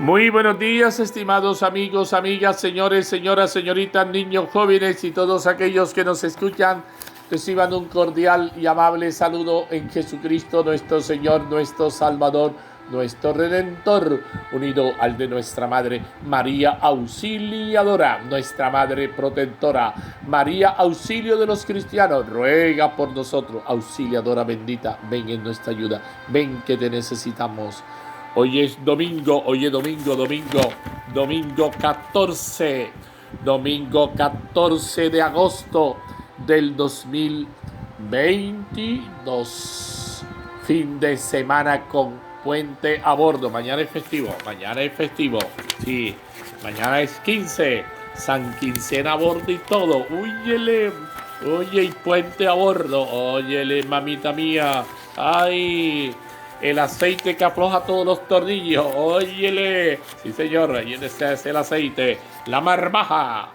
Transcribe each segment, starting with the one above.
Muy buenos días, estimados amigos, amigas, señores, señoras, señoritas, niños, jóvenes y todos aquellos que nos escuchan. Reciban un cordial y amable saludo en Jesucristo, nuestro Señor, nuestro Salvador, nuestro Redentor, unido al de nuestra Madre María Auxiliadora, nuestra Madre Protectora. María, auxilio de los cristianos, ruega por nosotros. Auxiliadora bendita, ven en nuestra ayuda, ven que te necesitamos. Hoy es domingo, domingo 14 de agosto del 2022. Fin de semana con puente a bordo. Mañana es festivo, sí, mañana es 15, San Quincena a bordo y todo. Óyele, oye, y puente a bordo, óyele, mamita mía, ay. El aceite que afloja todos los tornillos. Óyele. Sí, señor. Ahí es el aceite. La marmaja.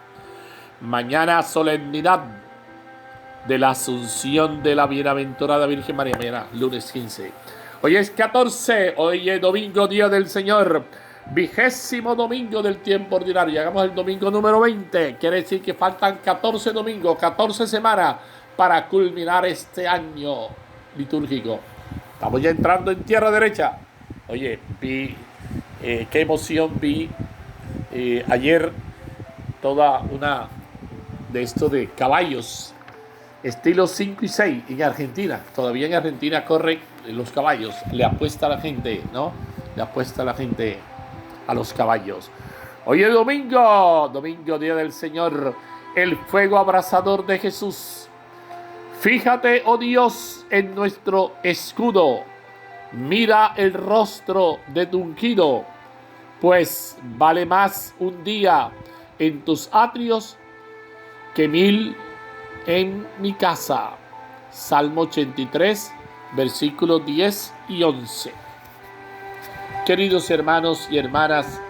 Mañana solemnidad de la Asunción de la Bienaventurada Virgen María. Mañana, lunes 15. Hoy es 14. Hoy es domingo, día del Señor. 20º domingo del tiempo ordinario. Llegamos al domingo número 20. Quiere decir que faltan 14 domingos, 14 semanas para culminar este año litúrgico. Estamos ya entrando en tierra derecha. Oye, qué emoción vi ayer toda una de esto de caballos, estilo 5 y 6 en Argentina. Todavía en Argentina corren los caballos. Le apuesta a la gente, ¿no? Le apuesta a la gente a los caballos. Hoy es domingo, día del Señor, el fuego abrasador de Jesús. Fíjate, oh Dios, en nuestro escudo, mira el rostro de tu ungido, pues vale más un día en tus atrios que 1000 en mi casa. Salmo 83, versículos 10 y 11. Queridos hermanos y hermanas,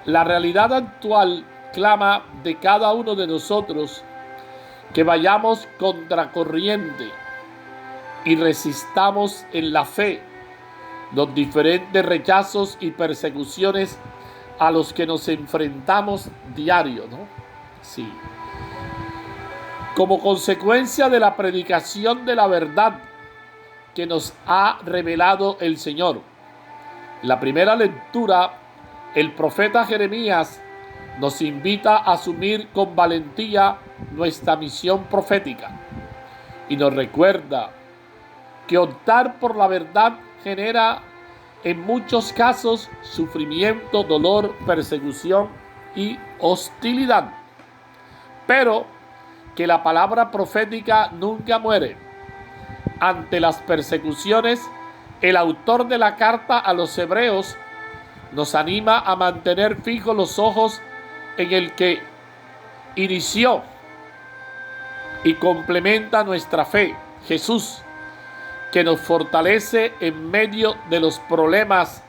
la realidad actual clama de cada uno de nosotros que vayamos contracorriente y resistamos en la fe los diferentes rechazos y persecuciones a los que nos enfrentamos diario, ¿no? Sí. Como consecuencia de la predicación de la verdad que nos ha revelado el Señor. La primera lectura, el profeta Jeremías nos invita a asumir con valentía nuestra misión profética y nos recuerda que optar por la verdad genera en muchos casos sufrimiento, dolor, persecución y hostilidad, pero que la palabra profética nunca muere. Ante las persecuciones, el autor de la carta a los hebreos nos anima a mantener fijos los ojos en el que inició y complementa nuestra fe, Jesús, que nos fortalece en medio de los problemas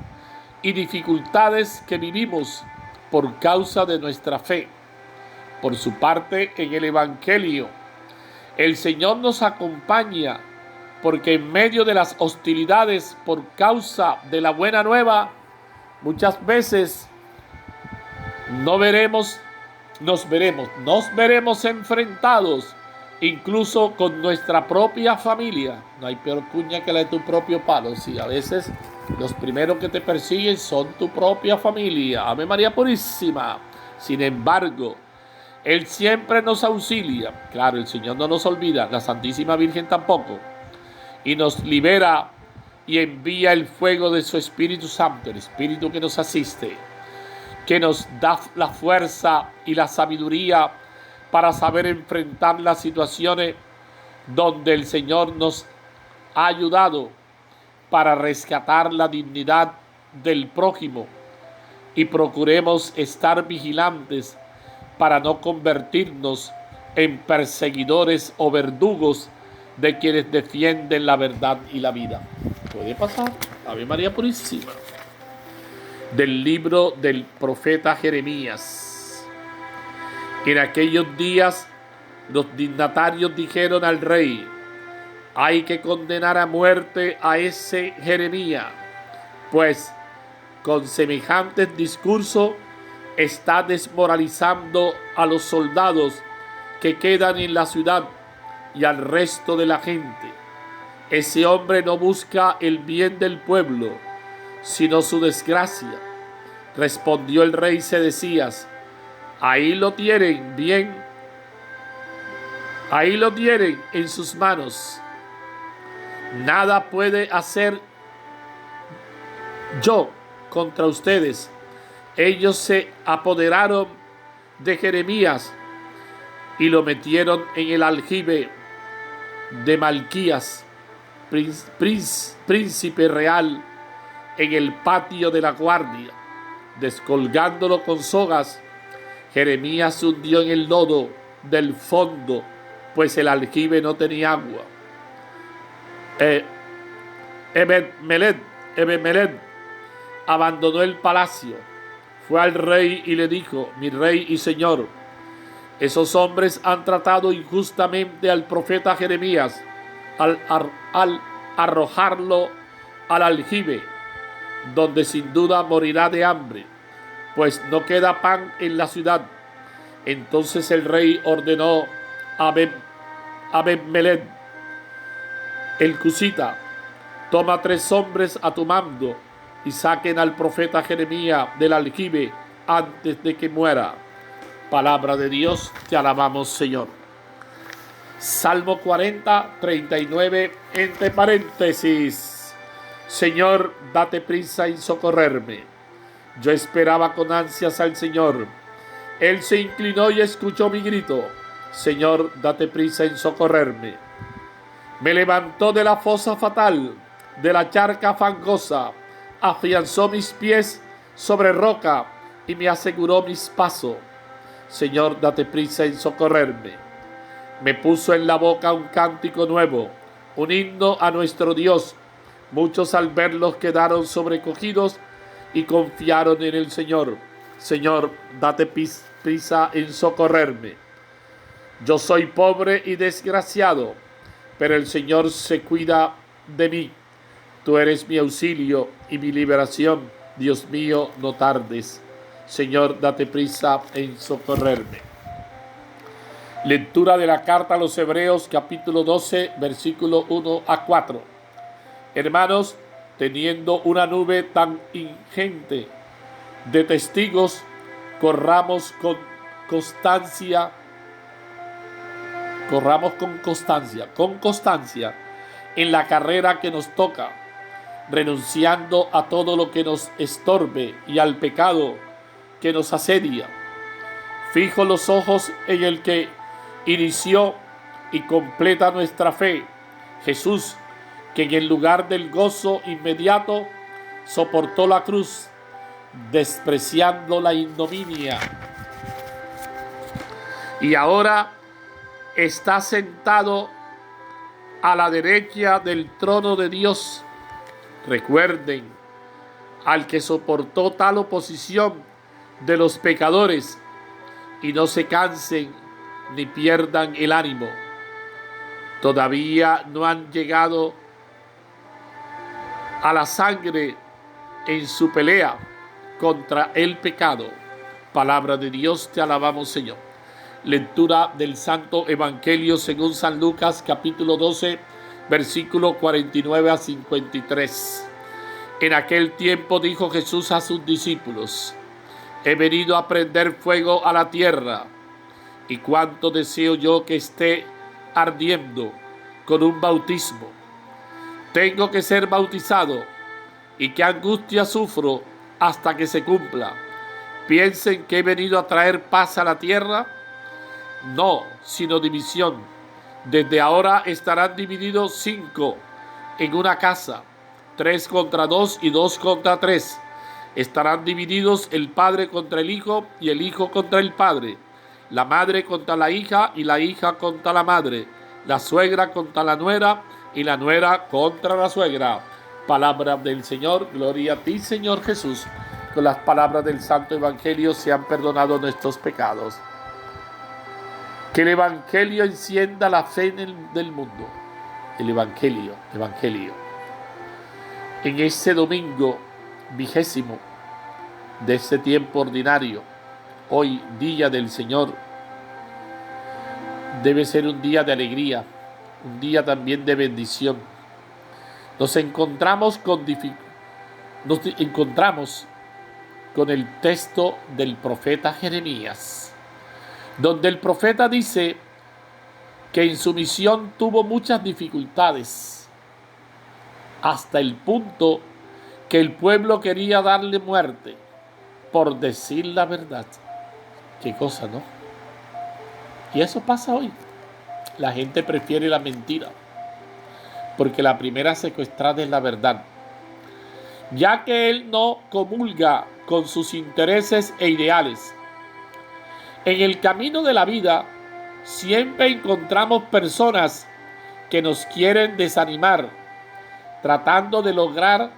y dificultades que vivimos por causa de nuestra fe. Por su parte, en el Evangelio, el Señor nos acompaña porque en medio de las hostilidades por causa de la buena nueva, muchas veces nos veremos enfrentados incluso con nuestra propia familia. No hay peor cuña que la de tu propio palo. Sí, a veces los primeros que te persiguen son tu propia familia. Ave María Purísima. Sin embargo, Él siempre nos auxilia. Claro, el Señor no nos olvida, la Santísima Virgen tampoco. Y nos libera y envía el fuego de su Espíritu Santo, el Espíritu que nos asiste, que nos da la fuerza y la sabiduría para saber enfrentar las situaciones donde el Señor nos ha ayudado para rescatar la dignidad del prójimo, y procuremos estar vigilantes para no convertirnos en perseguidores o verdugos de quienes defienden la verdad y la vida. Puede pasar. Ave María Purísima. Del libro del profeta Jeremías. En aquellos días los dignatarios dijeron al rey: hay que condenar a muerte a ese Jeremías, pues con semejantes discursos está desmoralizando a los soldados que quedan en la ciudad y al resto de la gente. Ese hombre no busca el bien del pueblo, sino su desgracia. Respondió el rey Sedecías: ahí lo tienen bien, ahí lo tienen en sus manos. Nada puede hacer yo contra ustedes. Ellos se apoderaron de Jeremías y lo metieron en el aljibe de Malquías, príncipe real, en el patio de la guardia. Descolgándolo con sogas, Jeremías se hundió en el lodo del fondo, pues el aljibe no tenía agua. Ebed-Melech abandonó el palacio, fue al rey y le dijo: mi rey y señor, esos hombres han tratado injustamente al profeta Jeremías al arrojarlo al aljibe, donde sin duda morirá de hambre, pues no queda pan en la ciudad. Entonces el rey ordenó a Ebed-Melech, el cusita: toma 3 hombres a tu mando y saquen al profeta Jeremías del aljibe antes de que muera. Palabra de Dios, te alabamos, Señor. Salmo 40, 39, entre paréntesis. Señor, date prisa en socorrerme. Yo esperaba con ansias al Señor. Él se inclinó y escuchó mi grito. Señor, date prisa en socorrerme. Me levantó de la fosa fatal, de la charca fangosa, afianzó mis pies sobre roca y me aseguró mis pasos. Señor, date prisa en socorrerme. Me puso en la boca un cántico nuevo, un himno a nuestro Dios. Muchos al verlos quedaron sobrecogidos y confiaron en el Señor. Señor, date prisa en socorrerme. Yo soy pobre y desgraciado, pero el Señor se cuida de mí. Tú eres mi auxilio y mi liberación. Dios mío, no tardes. Señor, date prisa en socorrerme. Lectura de la carta a los Hebreos, capítulo 12, versículo 1 a 4. Hermanos, teniendo una nube tan ingente de testigos, corramos con constancia en la carrera que nos toca, renunciando a todo lo que nos estorbe y al pecado que nos asedia. Fijo los ojos en el que inició y completa nuestra fe, Jesús, que en el lugar del gozo inmediato soportó la cruz, despreciando la ignominia, y ahora está sentado a la derecha del trono de Dios. Recuerden al que soportó tal oposición de los pecadores, y no se cansen ni pierdan el ánimo. Todavía no han llegado a la sangre en su pelea contra el pecado. Palabra de Dios, te alabamos, Señor. Lectura del Santo Evangelio según San Lucas, capítulo 12, versículo 49 a 53. En aquel tiempo dijo Jesús a sus discípulos: he venido a prender fuego a la tierra, y cuánto deseo yo que esté ardiendo con un bautismo. Tengo que ser bautizado, y qué angustia sufro hasta que se cumpla. ¿Piensen que he venido a traer paz a la tierra? No, sino división. Desde ahora estarán divididos 5 en una casa, 3 contra 2 y 2 contra 3. Estarán divididos el padre contra el hijo y el hijo contra el padre, la madre contra la hija y la hija contra la madre, la suegra contra la nuera y la nuera contra la suegra. Palabra del Señor. Gloria a ti, Señor Jesús. Con las palabras del Santo Evangelio se han perdonado nuestros pecados. Que el Evangelio encienda la fe del mundo. El Evangelio. En este domingo 20 de este tiempo ordinario, hoy día del Señor, debe ser un día de alegría, un día también de bendición. Nos encontramos con el texto del profeta Jeremías, donde el profeta dice que en su misión tuvo muchas dificultades, hasta el punto que el pueblo quería darle muerte por decir la verdad. Qué cosa, ¿no? Y eso pasa hoy. La gente prefiere la mentira, porque la primera secuestrada es la verdad, ya que él no comulga con sus intereses e ideales. En el camino de la vida siempre encontramos personas que nos quieren desanimar, tratando de lograr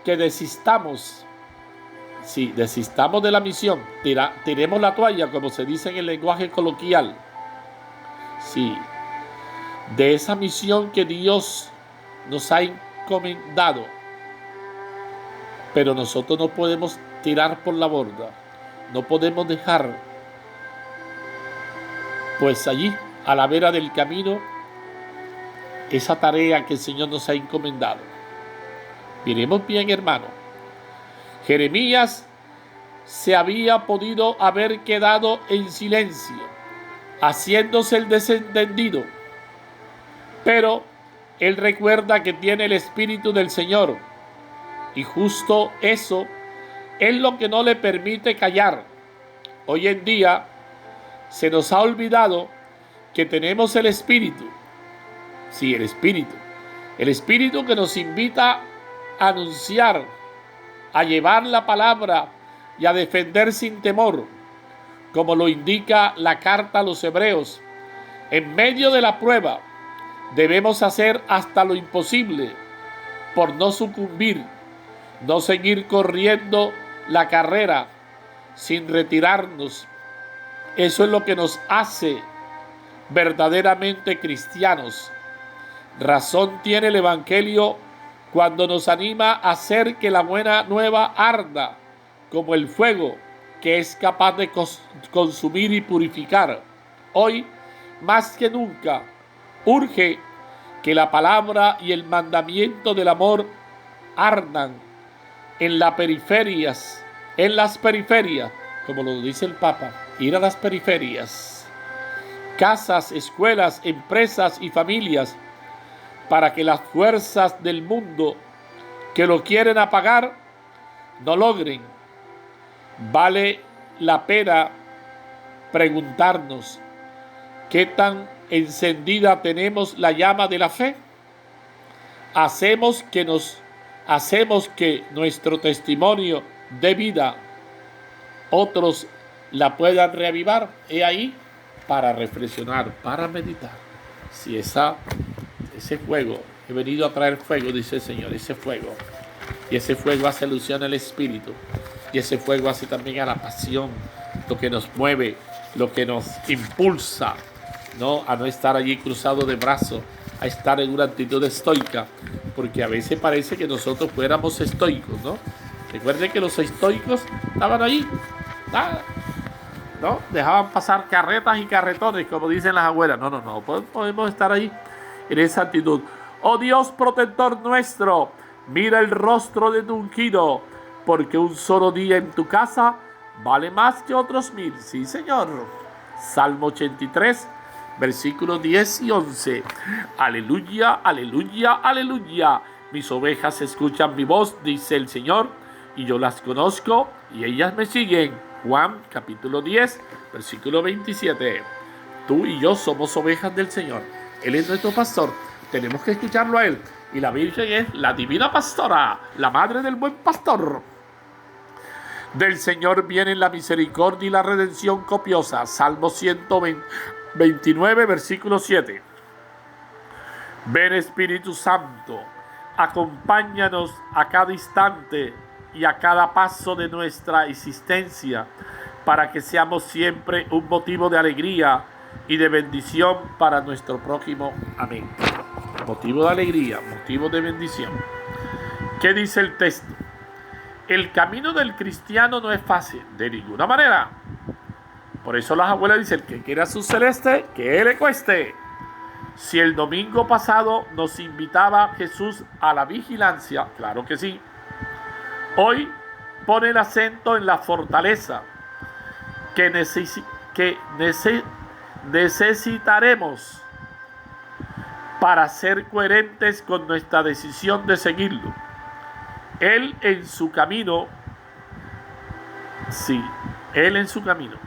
que desistamos. Sí, desistamos de la misión, tiremos la toalla, como se dice en el lenguaje coloquial. Sí, de esa misión que Dios nos ha encomendado. Pero nosotros no podemos tirar por la borda, no podemos dejar, pues allí, a la vera del camino, esa tarea que el Señor nos ha encomendado. Miremos bien, hermano. Jeremías se había podido haber quedado en silencio, haciéndose el desentendido, pero él recuerda que tiene el Espíritu del Señor, y justo eso es lo que no le permite callar. Hoy en día se nos ha olvidado que tenemos el Espíritu. Sí, el Espíritu que nos invita a anunciar, a llevar la palabra y a defender sin temor, como lo indica la carta a los Hebreos. En medio de la prueba debemos hacer hasta lo imposible por no sucumbir, no seguir corriendo la carrera sin retirarnos. Eso es lo que nos hace verdaderamente cristianos. Razón tiene el Evangelio cuando nos anima a hacer que la buena nueva arda como el fuego que es capaz de consumir y purificar. Hoy, más que nunca, urge que la palabra y el mandamiento del amor ardan en las periferias, como lo dice el Papa, ir a las periferias, casas, escuelas, empresas y familias, para que las fuerzas del mundo que lo quieren apagar no logren. Vale la pena preguntarnos qué tan encendida tenemos la llama de la fe. Hacemos que nuestro testimonio de vida otros la puedan reavivar. He ahí para reflexionar, para meditar. Si ese fuego, he venido a traer fuego, dice el Señor, ese fuego. Y ese fuego hace alusión al Espíritu. Y ese fuego hace también a la pasión, lo que nos mueve, lo que nos impulsa, ¿no? A no estar allí cruzado de brazos, a estar en una actitud estoica, porque a veces parece que nosotros fuéramos estoicos, ¿no? Recuerden que los estoicos estaban allí, ¿no? Dejaban pasar carretas y carretones, como dicen las abuelas. No podemos estar ahí en esa actitud. Oh Dios protector nuestro, mira el rostro de tu ungido, porque un solo día en tu casa vale más que otros 1000. Sí, Señor. Salmo 83, versículos 10 y 11. Aleluya, aleluya, aleluya. Mis ovejas escuchan mi voz, dice el Señor, y yo las conozco y ellas me siguen. Juan capítulo 10, versículo 27. Tú y yo somos ovejas del Señor. Él es nuestro pastor. Tenemos que escucharlo a Él. Y la Virgen es la divina pastora, la madre del buen pastor. Del Señor vienen la misericordia y la redención copiosa. Salmo 129, versículo 7. Ven Espíritu Santo, acompáñanos a cada instante y a cada paso de nuestra existencia, para que seamos siempre un motivo de alegría y de bendición para nuestro prójimo. Amén. Motivo de alegría, motivo de bendición. ¿Qué dice el texto? El camino del cristiano no es fácil, de ninguna manera. Por eso las abuelas dicen, el que quiera su celeste, que le cueste. Si el domingo pasado nos invitaba Jesús a la vigilancia, claro que sí. Hoy pone el acento en la fortaleza que necesitaremos para ser coherentes con nuestra decisión de seguirlo. Él en su camino, sí, Él en su camino.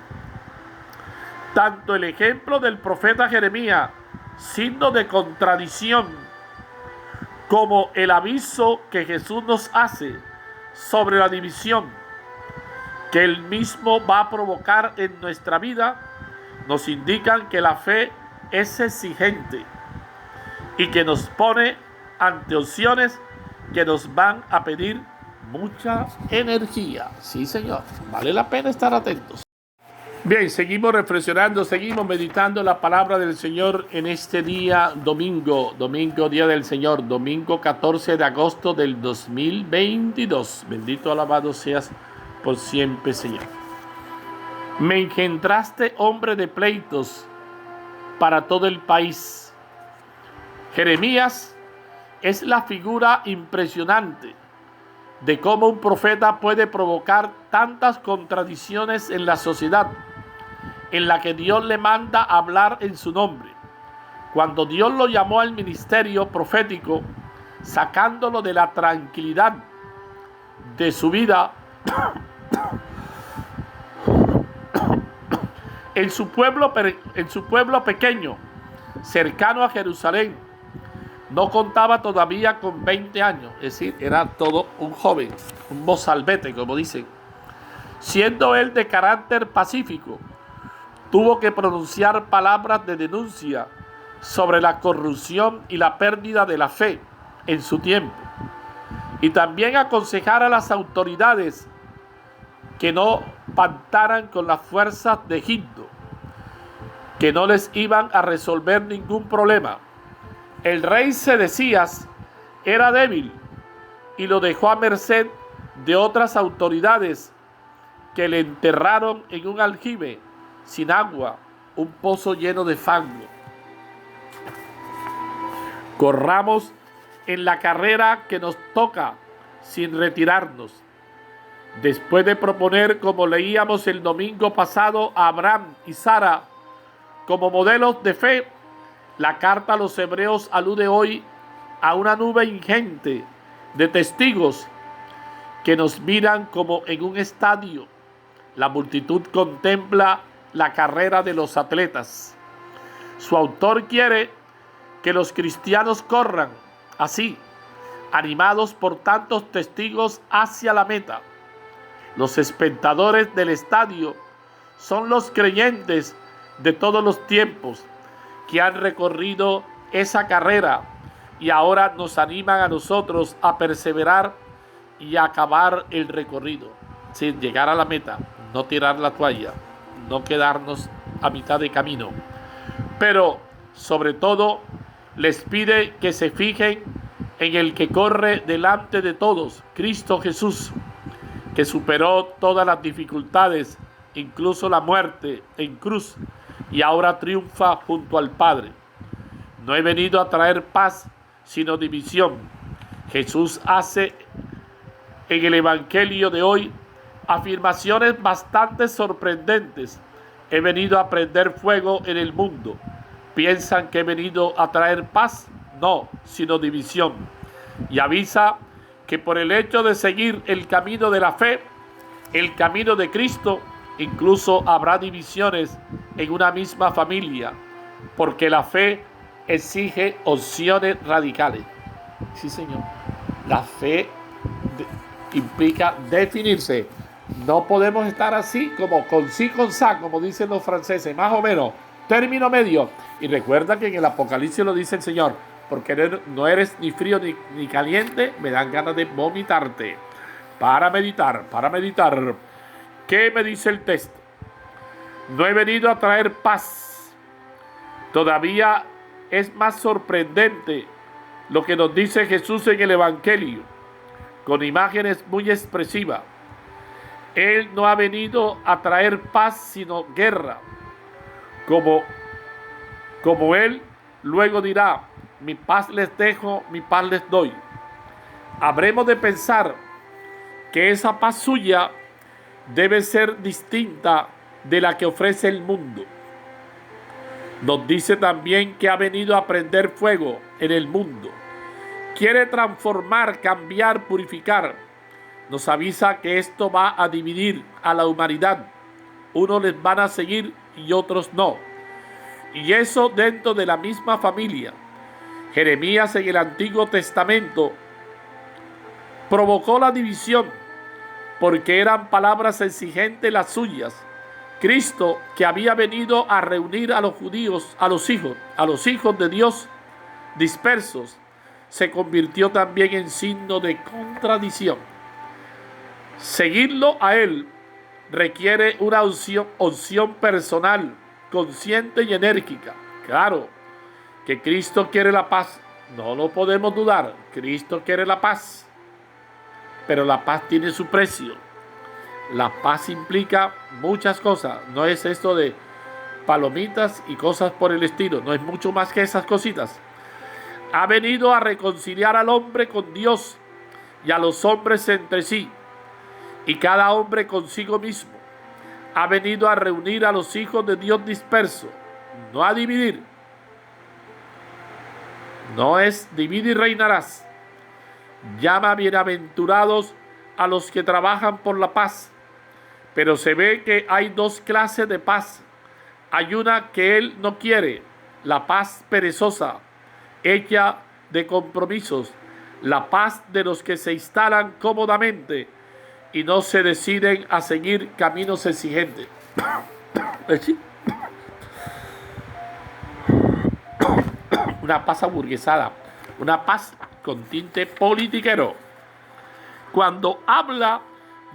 Tanto el ejemplo del profeta Jeremías, signo de contradicción, como el aviso que Jesús nos hace sobre la división que Él mismo va a provocar en nuestra vida, nos indican que la fe es exigente y que nos pone ante opciones que nos van a pedir mucha energía. Sí, señor, vale la pena estar atentos. Bien, seguimos reflexionando, seguimos meditando la palabra del Señor en este día domingo, día del Señor, domingo 14 de agosto del 2022. Bendito, alabado seas por siempre, Señor. Me engendraste hombre de pleitos para todo el país. Jeremías es la figura impresionante de cómo un profeta puede provocar tantas contradicciones en la sociedad en la que Dios le manda hablar en su nombre. Cuando Dios lo llamó al ministerio profético, sacándolo de la tranquilidad de su vida en su pueblo pequeñño, cercano a Jerusalén, no contaba todavía con 20 años, es decir, era todo un joven, un mozalbete, como dicen. Siendo él de carácter pacífico, tuvo que pronunciar palabras de denuncia sobre la corrupción y la pérdida de la fe en su tiempo, y también aconsejar a las autoridades que no pactaran con las fuerzas de Egipto, que no les iban a resolver ningún problema. El rey Sedecías era débil y lo dejó a merced de otras autoridades que le enterraron en un aljibe sin agua, un pozo lleno de fango. Corramos en la carrera que nos toca sin retirarnos. Después de proponer, como leíamos el domingo pasado, a Abraham y Sara como modelos de fe, la carta a los hebreos alude hoy a una nube ingente de testigos que nos miran como en un estadio. La multitud contempla la carrera de los atletas. Su autor quiere que los cristianos corran así, animados por tantos testigos hacia la meta. Los espectadores del estadio son los creyentes de todos los tiempos que han recorrido esa carrera y ahora nos animan a nosotros a perseverar y a acabar el recorrido, sin llegar a la meta, no tirar la toalla, no quedarnos a mitad de camino. Pero sobre todo les pide que se fijen en el que corre delante de todos, Cristo Jesús, que superó todas las dificultades, incluso la muerte en cruz, y ahora triunfa junto al Padre. No he venido a traer paz, sino división. Jesús hace en el Evangelio de hoy afirmaciones bastante sorprendentes. He venido a prender fuego en el mundo. ¿Piensan que he venido a traer paz? No, sino división. Y avisa que por el hecho de seguir el camino de la fe, el camino de Cristo, incluso habrá divisiones en una misma familia, porque la fe exige opciones radicales. Sí, señor. La fe implica definirse. No podemos estar así como con sí, con sa, como dicen los franceses, más o menos, término medio. Y recuerda que en el Apocalipsis lo dice el Señor, porque no eres ni frío ni caliente, me dan ganas de vomitarte. Para meditar. ¿Qué me dice el texto? No he venido a traer paz. Todavía es más sorprendente lo que nos dice Jesús en el Evangelio. con imágenes muy expresivas. Él no ha venido a traer paz, sino guerra. Como Él luego dirá, mi paz les dejo, mi paz les doy. Habremos de pensar que esa paz suya debe ser distinta de la que ofrece el mundo. Nos dice también que ha venido a prender fuego en el mundo. Quiere transformar, cambiar, purificar. Nos avisa que esto va a dividir a la humanidad. Unos les van a seguir y otros no. Y eso dentro de la misma familia. Jeremías en el Antiguo Testamento provocó la división porque eran palabras exigentes las suyas. Cristo, que había venido a reunir a los judíos, a los hijos de Dios dispersos, se convirtió también en signo de contradicción. Seguirlo a Él requiere una opción personal, consciente y enérgica. Claro que Cristo quiere la paz, no lo podemos dudar. Cristo quiere la paz, pero la paz tiene su precio. La paz implica muchas cosas, no es esto de palomitas y cosas por el estilo, no es mucho más que esas cositas. Ha venido a reconciliar al hombre con Dios y a los hombres entre sí, y cada hombre consigo mismo. Ha venido a reunir a los hijos de Dios dispersos, no a dividir. No es divide y reinarás. Llama bienaventurados a los que trabajan por la paz. Pero se ve que hay dos clases de paz. Hay una que Él no quiere, la paz perezosa, hecha de compromisos, la paz de los que se instalan cómodamente y no se deciden a seguir caminos exigentes. Una paz aburguesada, una paz con tinte politiquero. Cuando habla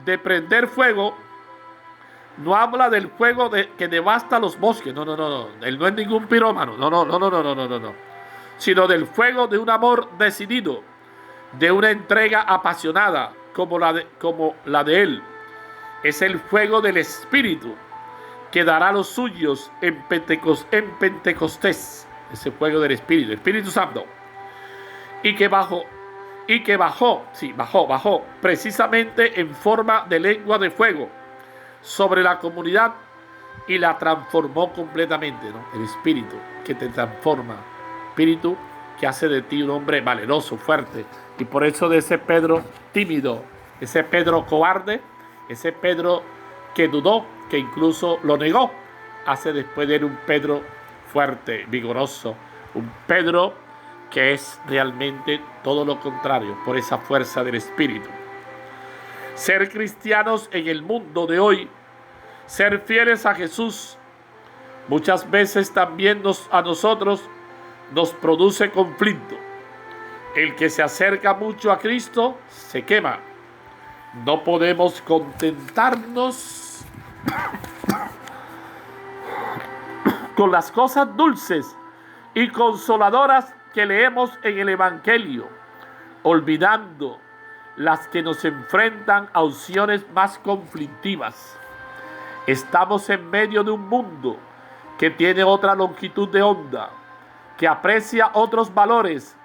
de prender fuego, no habla del fuego que devasta los bosques. No. Él no es ningún pirómano. No. Sino del fuego de un amor decidido, de una entrega apasionada, como la de Él. Es el fuego del Espíritu que dará los suyos en Pentecostés. Ese fuego del Espíritu, el Espíritu Santo. Y que bajó precisamente en forma de lengua de fuego sobre la comunidad y la transformó completamente, ¿no? El Espíritu que te transforma, Espíritu que hace de ti un hombre valeroso, fuerte. Y por eso de ese Pedro tímido, ese Pedro cobarde, ese Pedro que dudó, que incluso lo negó, hace después de él un Pedro fuerte, vigoroso, un Pedro que es realmente todo lo contrario, por esa fuerza del Espíritu. Ser cristianos en el mundo de hoy, ser fieles a Jesús, muchas veces también a nosotros nos produce conflicto. El que se acerca mucho a Cristo se quema. No podemos contentarnos con las cosas dulces y consoladoras que leemos en el Evangelio, olvidando las que nos enfrentan a opciones más conflictivas. Estamos en medio de un mundo que tiene otra longitud de onda, que aprecia otros valores,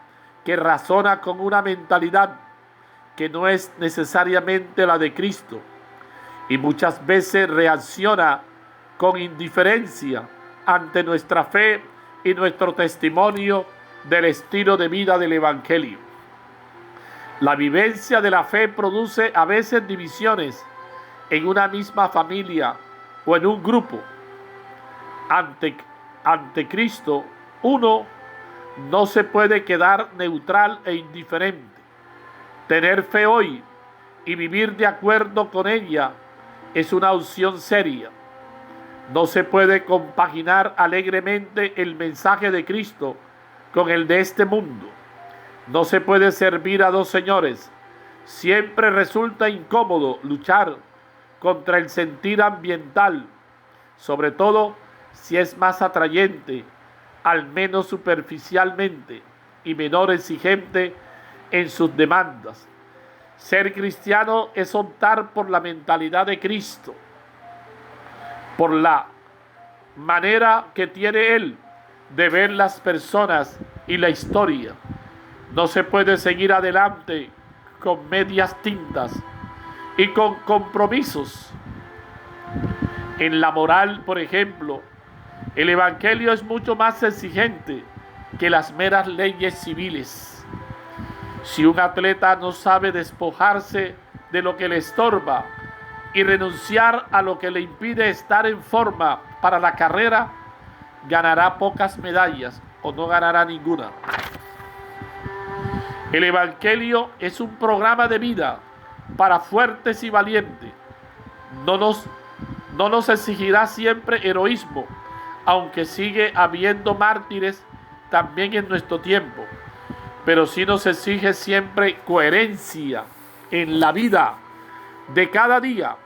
que razona con una mentalidad que no es necesariamente la de Cristo, y muchas veces reacciona con indiferencia ante nuestra fe y nuestro testimonio del estilo de vida del Evangelio. La vivencia de la fe produce a veces divisiones en una misma familia o en un grupo. Ante Cristo, uno no se puede quedar neutral e indiferente. Tener fe hoy y vivir de acuerdo con ella es una opción seria. No se puede compaginar alegremente el mensaje de Cristo con el de este mundo. No se puede servir a dos señores. Siempre resulta incómodo luchar contra el sentir ambiental, sobre todo si es más atrayente, al menos superficialmente, y menor exigente en sus demandas. Ser cristiano es optar por la mentalidad de Cristo, por la manera que tiene Él de ver las personas y la historia. No se puede seguir adelante con medias tintas y con compromisos. En la moral, por ejemplo, el Evangelio es mucho más exigente que las meras leyes civiles. Si un atleta no sabe despojarse de lo que le estorba y renunciar a lo que le impide estar en forma para la carrera, ganará pocas medallas o no ganará ninguna. El Evangelio es un programa de vida para fuertes y valientes. No nos exigirá siempre heroísmo, aunque sigue habiendo mártires también en nuestro tiempo. Pero sí nos exige siempre coherencia en la vida de cada día,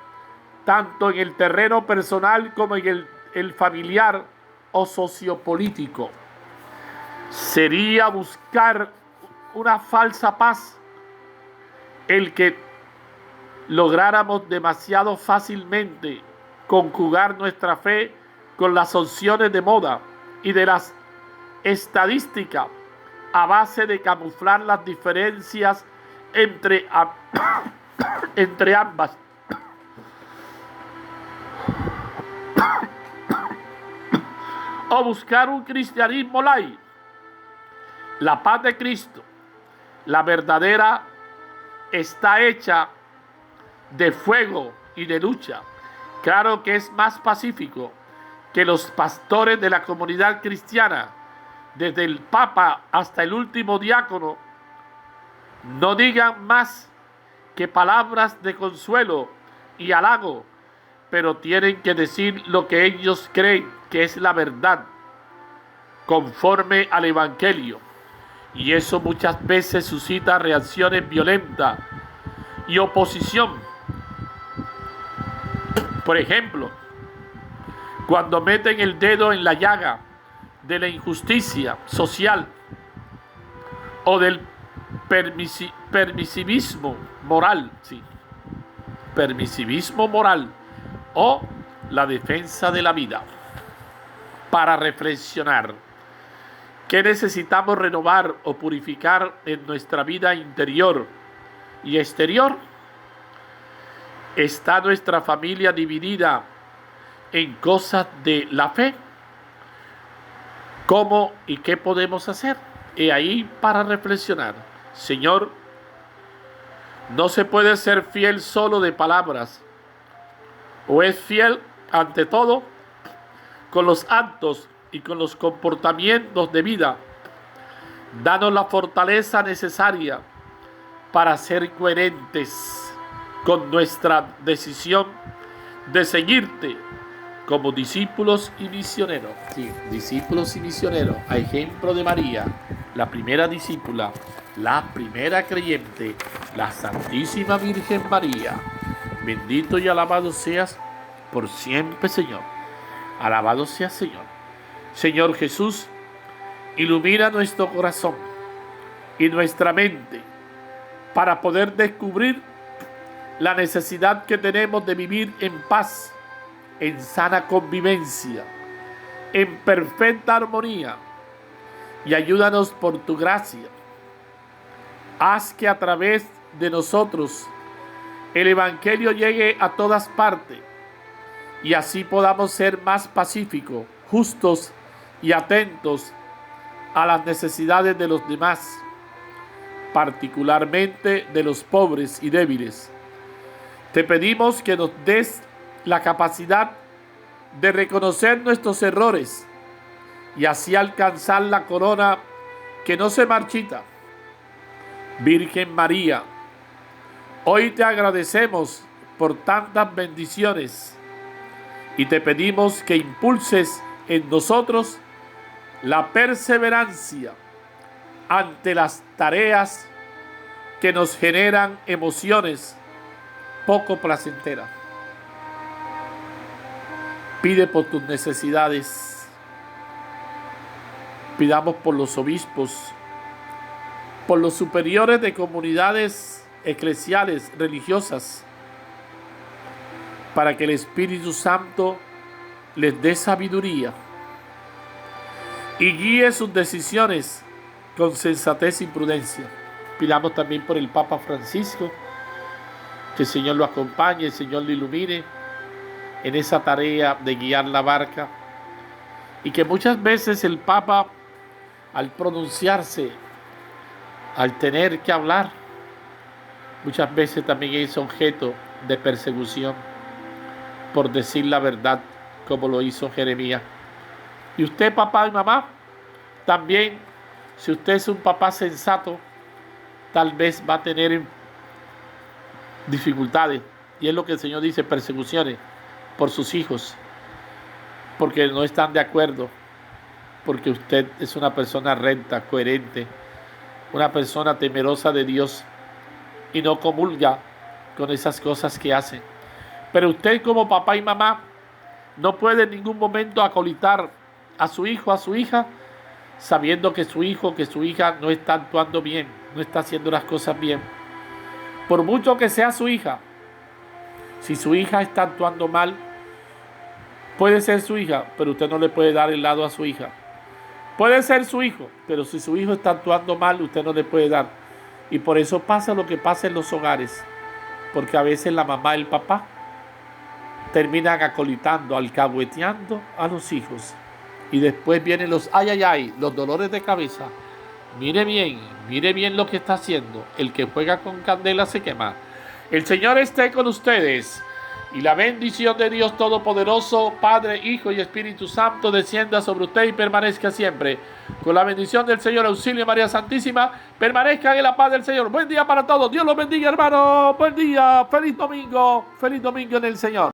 tanto en el terreno personal como en el familiar o sociopolítico. Sería buscar una falsa paz el que lográramos demasiado fácilmente conjugar nuestra fe con las opciones de moda y de las estadísticas a base de camuflar las diferencias entre ambas. O buscar un cristianismo light. La paz de Cristo, la verdadera, está hecha de fuego y de lucha. Claro que es más pacífico que los pastores de la comunidad cristiana, desde el Papa hasta el último diácono, no digan más que palabras de consuelo y halago, pero tienen que decir lo que ellos creen que es la verdad, conforme al Evangelio. Y eso muchas veces suscita reacciones violentas y oposición. Por ejemplo, cuando meten el dedo en la llaga de la injusticia social o del permisivismo moral, permisivismo moral o la defensa de la vida. Para reflexionar, ¿qué necesitamos renovar o purificar en nuestra vida interior y exterior? ¿Está nuestra familia dividida en cosas de la fe? ¿Cómo y qué podemos hacer? Y ahí para reflexionar. Señor, no se puede ser fiel solo de palabras. O es fiel ante todo con los actos y con los comportamientos de vida. Danos la fortaleza necesaria para ser coherentes con nuestra decisión de seguirte como discípulos y misioneros. Sí, discípulos y misioneros, a ejemplo de María, la primera discípula, la primera creyente, la Santísima Virgen María. Bendito y alabado seas por siempre, Señor. Alabado seas, Señor. Señor Jesús, ilumina nuestro corazón y nuestra mente para poder descubrir la necesidad que tenemos de vivir en paz, en sana convivencia, en perfecta armonía, y ayúdanos por tu gracia. Haz que a través de nosotros el Evangelio llegue a todas partes y así podamos ser más pacíficos, justos y atentos a las necesidades de los demás, particularmente de los pobres y débiles. Te pedimos que nos des la capacidad de reconocer nuestros errores y así alcanzar la corona que no se marchita. Virgen María, hoy te agradecemos por tantas bendiciones y te pedimos que impulses en nosotros la perseverancia ante las tareas que nos generan emociones poco placenteras. Pide por tus necesidades. Pidamos por los obispos, por los superiores de comunidades eclesiales, religiosas, para que el Espíritu Santo les dé sabiduría y guíe sus decisiones con sensatez y prudencia. Pidamos también por el Papa Francisco, que el Señor lo acompañe, el Señor lo ilumine en esa tarea de guiar la barca, y que muchas veces el Papa, al pronunciarse, al tener que hablar, muchas veces también es objeto de persecución por decir la verdad, como lo hizo Jeremías. Y usted, papá y mamá, también, si usted es un papá sensato, tal vez va a tener dificultades, y es lo que el Señor dice, persecuciones por sus hijos, porque no están de acuerdo, porque usted es una persona recta, coherente, una persona temerosa de Dios y no comulga con esas cosas que hacen. Pero usted, como papá y mamá, no puede en ningún momento acolitar a su hijo, a su hija, sabiendo que su hijo, que su hija no está actuando bien, no está haciendo las cosas bien. Por mucho que sea su hija, si su hija está actuando mal, puede ser su hija, pero usted no le puede dar el lado a su hija. Puede ser su hijo, pero si su hijo está actuando mal, usted no le puede dar. Y por eso pasa lo que pasa en los hogares, porque a veces la mamá y el papá terminan acolitando, alcahueteando a los hijos. Y después vienen los los dolores de cabeza. Mire bien lo que está haciendo. El que juega con candela se quema. El Señor esté con ustedes. Y la bendición de Dios Todopoderoso, Padre, Hijo y Espíritu Santo, descienda sobre usted y permanezca siempre. Con la bendición del Señor, auxilio María Santísima, permanezcan en la paz del Señor. Buen día para todos. Dios los bendiga, hermano. Buen día. Feliz domingo en el Señor.